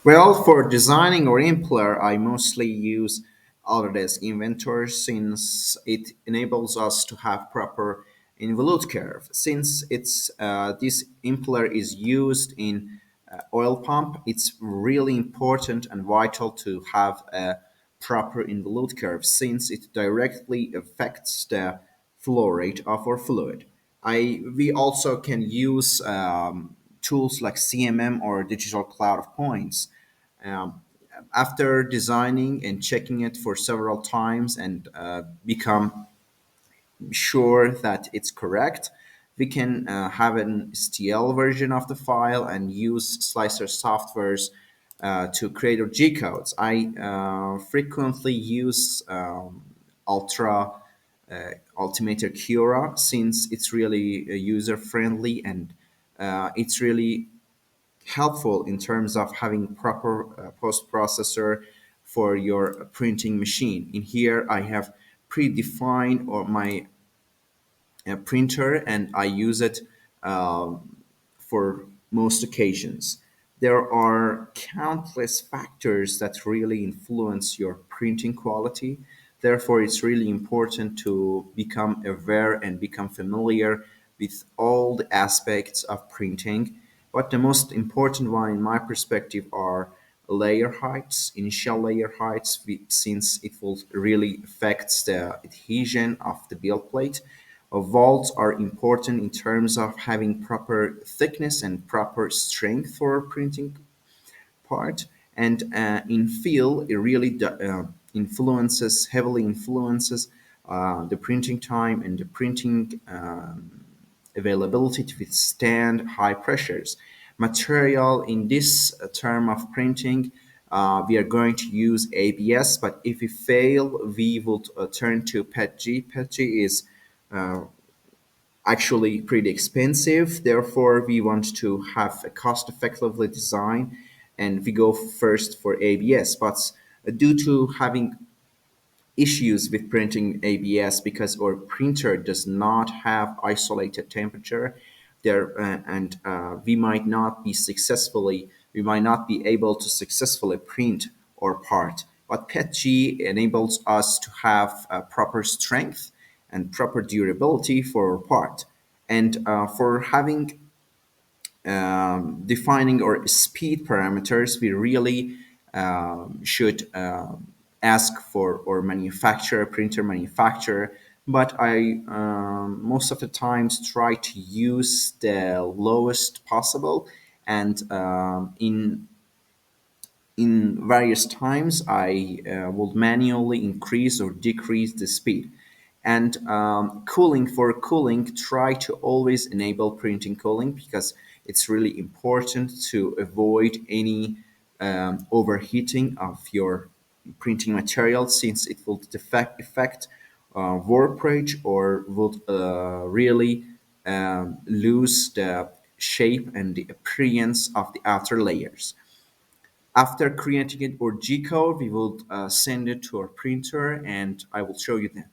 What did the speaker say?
Well, for designing or Impler, I mostly use Autodesk Inventor since it enables us to have proper involute curve. Since this Impler is used in oil pump, it's really important and vital to have a proper involute curve since it directly affects the flow rate of our fluid. We also can use tools like CMM or digital cloud of points. Um, After designing and checking it for several times and become sure that it's correct, we can have an STL version of the file and use slicer softwares to create our G codes. I frequently use Ultra Altimeter Cura since it's really user friendly and it's really helpful in terms of having proper post processor for your printing machine. In here, I have predefined or my printer and I use it for most occasions. There are countless factors that really influence your printing quality. Therefore, it's really important to become aware and become familiar with all the aspects of printing. But the most important one, in my perspective, are layer heights, initial layer heights, since it will really affect the adhesion of the build plate. Vaults are important in terms of having proper thickness and proper strength for printing part. And in feel, it really heavily influences the printing time and the printing availability to withstand high pressures. Material in this term of printing, we are going to use ABS, but if we fail, we would turn to PETG. PETG is actually pretty expensive. Therefore, we want to have a cost-effectively design, and we go first for ABS. But due to having issues with printing ABS because our printer does not have isolated temperature there and we might not be able to successfully print our part, but PETG enables us to have proper strength and proper durability for our part. And for having defining our speed parameters, we really should ask for our manufacturer, printer manufacturer. But I most of the times try to use the lowest possible, and in various times I will manually increase or decrease the speed. And for cooling, try to always enable printing cooling because it's really important to avoid any overheating of your printing material since it will affect warp rate or would really lose the shape and the appearance of the outer layers. After creating it or G code, we will send it to our printer and I will show you then.